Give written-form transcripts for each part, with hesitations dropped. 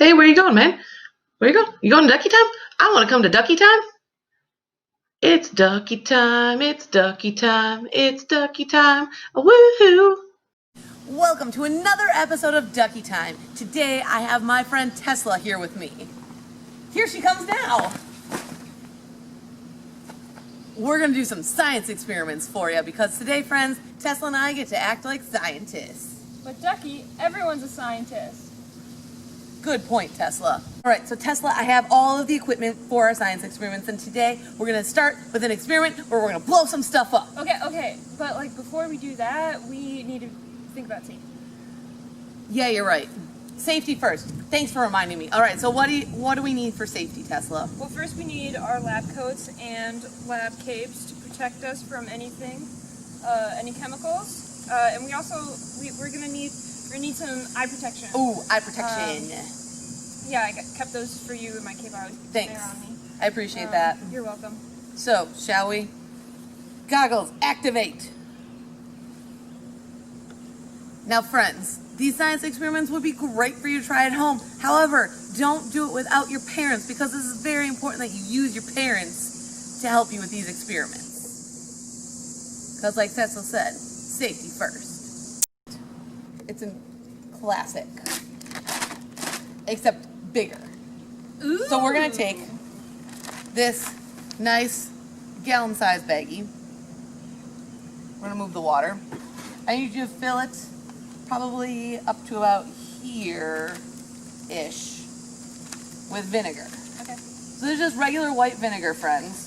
Hey, where you going, man? Where you going? You going to Ducky time? I want to come to Ducky time. It's Ducky time. It's Ducky time. It's Ducky time. Woohoo! Welcome to another episode of Ducky Time. Today I have my friend Tesla here with me. Here she comes now. We're going to do some science experiments for you because today, friends, Tesla and I get to act like scientists. But Ducky, everyone's a scientist. Good point, Tesla. All right, so Tesla, I have all of the equipment for our science experiments, and today we're going to start with an experiment where we're going to blow some stuff up. Okay, but before we do that, we need to think about safety. Yeah, you're right. Safety first. Thanks for reminding me. All right, so what do we need for safety, Tesla? Well, first we need our lab coats and lab capes to protect us from anything, any chemicals, and we're gonna need some eye protection. Ooh, eye protection. Yeah, I kept those for you in my cape. I always keep them Thanks. on me. I appreciate that. You're welcome. So, shall we? Goggles, activate. Now, friends, these science experiments would be great for you to try at home. However, don't do it without your parents because this is very important that you use your parents to help you with these experiments. Because like Tesla said, safety first. It's a classic, except bigger. Ooh. So we're going to take this nice gallon-sized baggie. We're going to move the water. I need you to fill it probably up to about here-ish with vinegar. Okay. So this is just regular white vinegar, friends.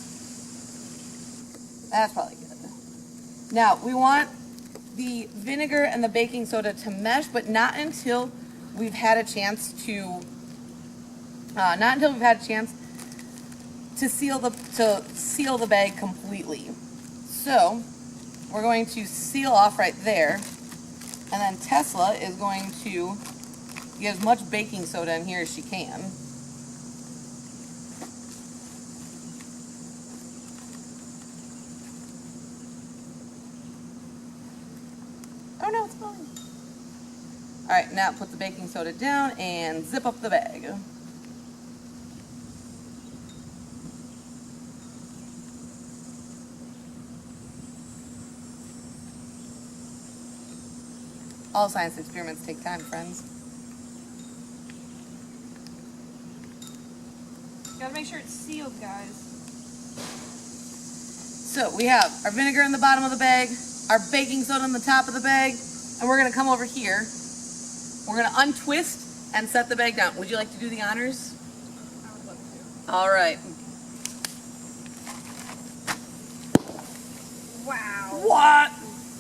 That's probably good. Now, we want the vinegar and the baking soda to mesh, but not until we've had a chance to seal the bag completely. So we're going to seal off right there, and then Tesla is going to get as much baking soda in here as she can. Oh no, it's falling. All right, now put the baking soda down and zip up the bag. All science experiments take time, friends. Gotta make sure it's sealed, guys. So we have our vinegar in the bottom of the bag, our baking soda on the top of the bag, and we're gonna come over here. We're gonna untwist and set the bag down. Would you like to do the honors? I would love to. All right. Wow. What?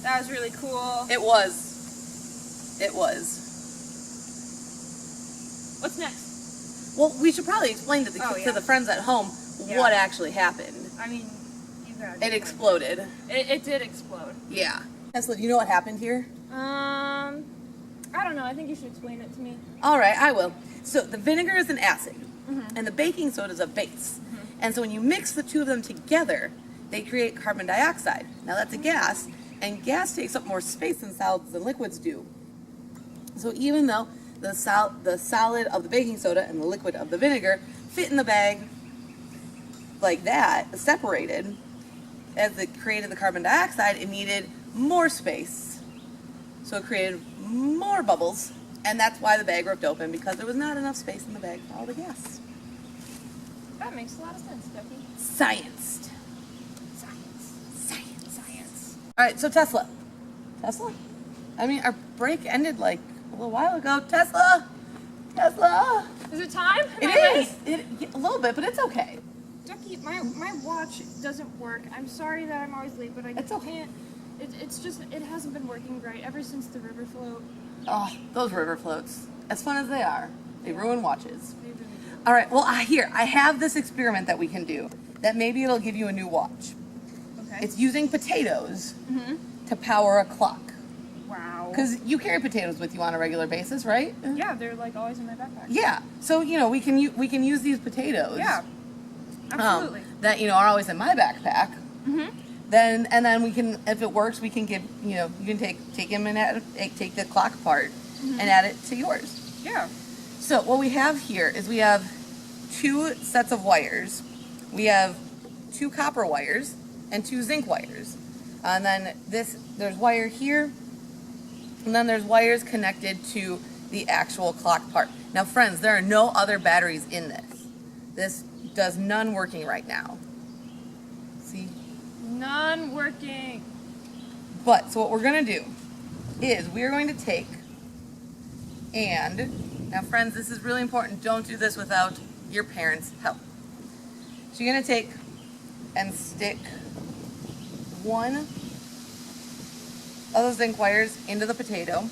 That was really cool. It was. It was. What's next? Well, we should probably explain to the Oh, yeah. to the friends at home Yeah. what actually happened. I mean, you gotta. It exploded. It did explode. Yeah. Tesla, do you know what happened here? I don't know. I think you should explain it to me. All right, I will. So the vinegar is an acid, Mhm. and the baking soda is a base. And so when you mix the two of them together, they create carbon dioxide. Now that's a gas, and gas takes up more space in solids than liquids do. So even though the solid of the baking soda and the liquid of the vinegar fit in the bag like that, separated, as it created the carbon dioxide, it needed more space. So it created more bubbles, and that's why the bag ripped open, because there was not enough space in the bag for all the gas. That makes a lot of sense, Ducky. Science. All right, so Tesla. I mean, our break ended like a little while ago. Tesla. Is it time? It Am I is. A little bit, but it's okay. ready? Ducky, my watch doesn't work. I'm sorry that I'm always late, but I It's okay. can't. It's just it hasn't been working right ever since the river float. Oh, those river floats. As fun as they are, they ruin watches. They really do. All right, well, here, I have this experiment that we can do that maybe it'll give you a new watch. Okay. It's using potatoes Mhm. to power a clock. Wow. Because you carry potatoes with you on a regular basis, right? Yeah, they're always in my backpack. Yeah. So, we can use these potatoes. Yeah. Absolutely. That, are always in my backpack. Mhm. Then we can, if it works, we can give, you can take him and take the clock part and add it to yours. Yeah. So what we have here is we have two sets of wires. We have two copper wires and two zinc wires. And then there's wire here, and then there's wires connected to the actual clock part. Now friends, there are no other batteries in this. This does none working right now. See? None working. But, so what we're gonna do is we're going to take and, now friends, this is really important, don't do this without your parents' help. So you're gonna take and stick one of those zinc wires into the potato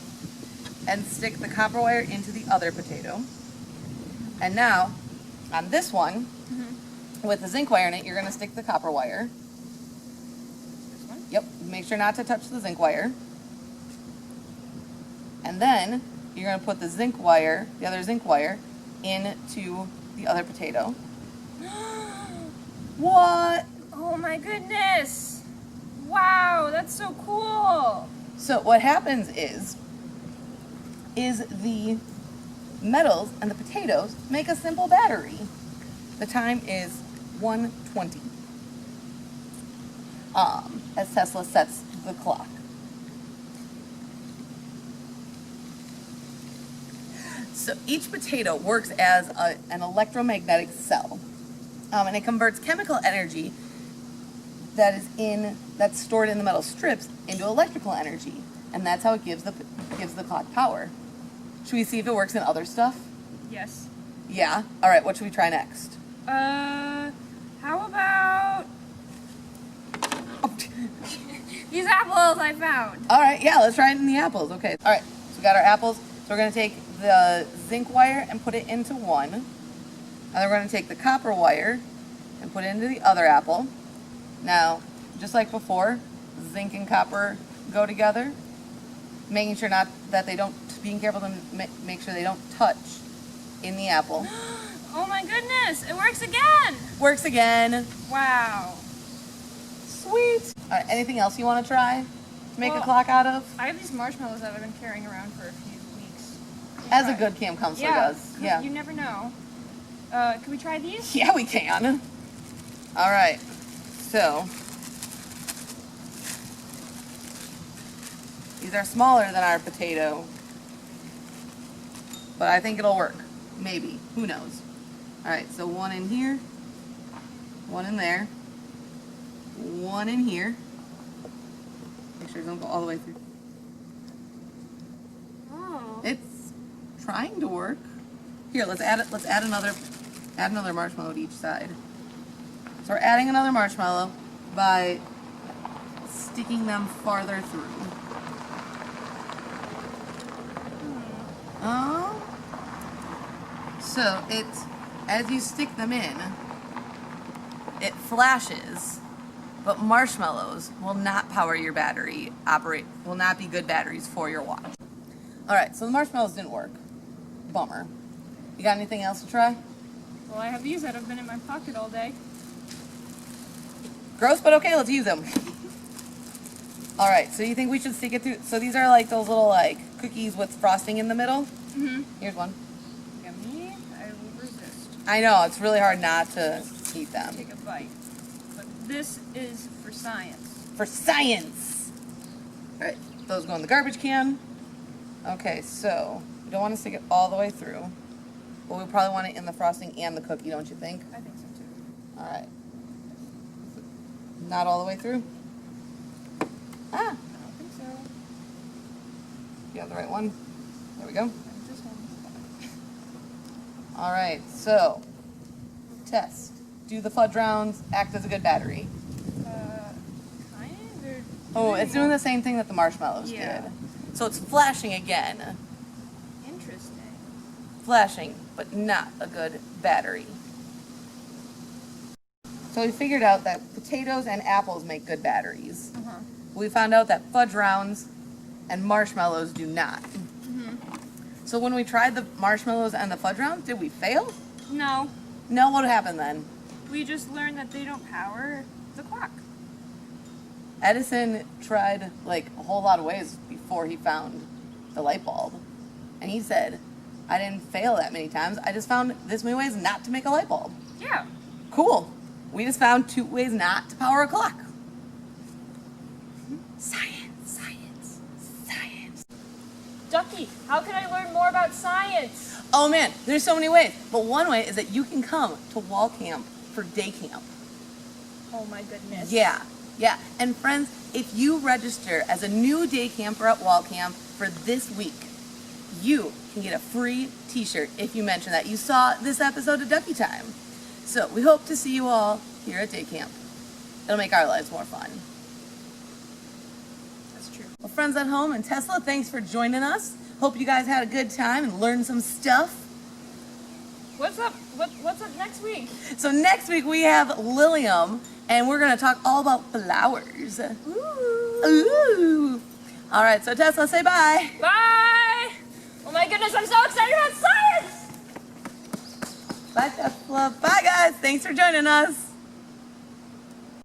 and stick the copper wire into the other potato. And now, on this one, with the zinc wire in it, you're gonna stick the copper wire. This one? Yep, make sure not to touch the zinc wire. And then you're gonna put the zinc wire, the other zinc wire, into the other potato. What? Oh my goodness! Wow, that's so cool! So what happens is the metals and the potatoes make a simple battery. The time is 1:20. As Tesla sets the clock. So each potato works as an electromagnetic cell, and it converts chemical energy that's stored in the metal strips into electrical energy, and that's how it gives the clock power. Should we see if it works in other stuff? Yes. Yeah. All right. What should we try next? How about these apples I found? All right. Yeah. Let's try it in the apples. Okay. All right. So we got our apples. So we're gonna take the zinc wire and put it into one, and then we're gonna take the copper wire and put it into the other apple. Now, just like before, zinc and copper go together, making sure being careful to make sure they don't touch in the apple. Oh my goodness, it works again! Works again. Wow. Sweet. All right, anything else you want to try to make a Well, clock out of? I have these marshmallows that I've been carrying around for a few weeks. As a good camp counselor does. 'Cause Yeah. You never know. Can we try these? Yeah, we can. All right. So, these are smaller than our potato, but I think it'll work. Maybe. Who knows? All right, so one in here, one in there, one in here. Make sure it doesn't go all the way through. Oh. It's trying to work. Here, let's add it. Let's add another marshmallow to each side. So we're adding another marshmallow by sticking them farther through. Oh. So as you stick them in, it flashes, but marshmallows will not power your battery, will not be good batteries for your watch. All right, so the marshmallows didn't work. Bummer. You got anything else to try? Well, I have these that have been in my pocket all day. Gross, but okay, let's use them. All right, so you think we should stick it through? So these are like those little like cookies with frosting in the middle. Mm-hmm. Here's one. Yummy. I will resist. I know, it's really hard not to eat them. Take a bite. But this is for science. For science! All right, those go in the garbage can. Okay, so we don't want to stick it all the way through, but we probably want it in the frosting and the cookie, don't you think? I think so too. All right. Not all the way through. Ah, I don't think so. you have the right one. There we go. This one. All right, so test. Do the fudge rounds act as a good battery? Kind or... Oh, it's doing the same thing that the marshmallows Yeah. did. So it's flashing again. Interesting. Flashing, but not a good battery. So we figured out that potatoes and apples make good batteries. Uh-huh. We found out that fudge rounds and marshmallows do not. Mm-hmm. So when we tried the marshmallows and the fudge rounds, did we fail? No. No, what happened then? We just learned that they don't power the clock. Edison tried like a whole lot of ways before he found the light bulb. And he said, I didn't fail that many times. I just found this many ways not to make a light bulb. Yeah. Cool. We just found 2 ways not to power a clock. Science, science, science. Ducky, how can I learn more about science? Oh man, there's so many ways. But one way is that you can come to wall camp for day camp. Oh my goodness. Yeah. And friends, if you register as a new day camper at wall camp for this week, you can get a free t-shirt if you mention that you saw this episode of Ducky Time. So we hope to see you all here at day camp. It'll make our lives more fun. That's true. Well, friends at home and Tesla, thanks for joining us. Hope you guys had a good time and learned some stuff. What's up? What's up next week? So next week we have Lilium, and we're going to talk all about flowers. Ooh. All right, so Tesla, say bye. Bye! Oh my goodness, I'm so excited about science! Bye, Tesla. Bye, guys. Thanks for joining us.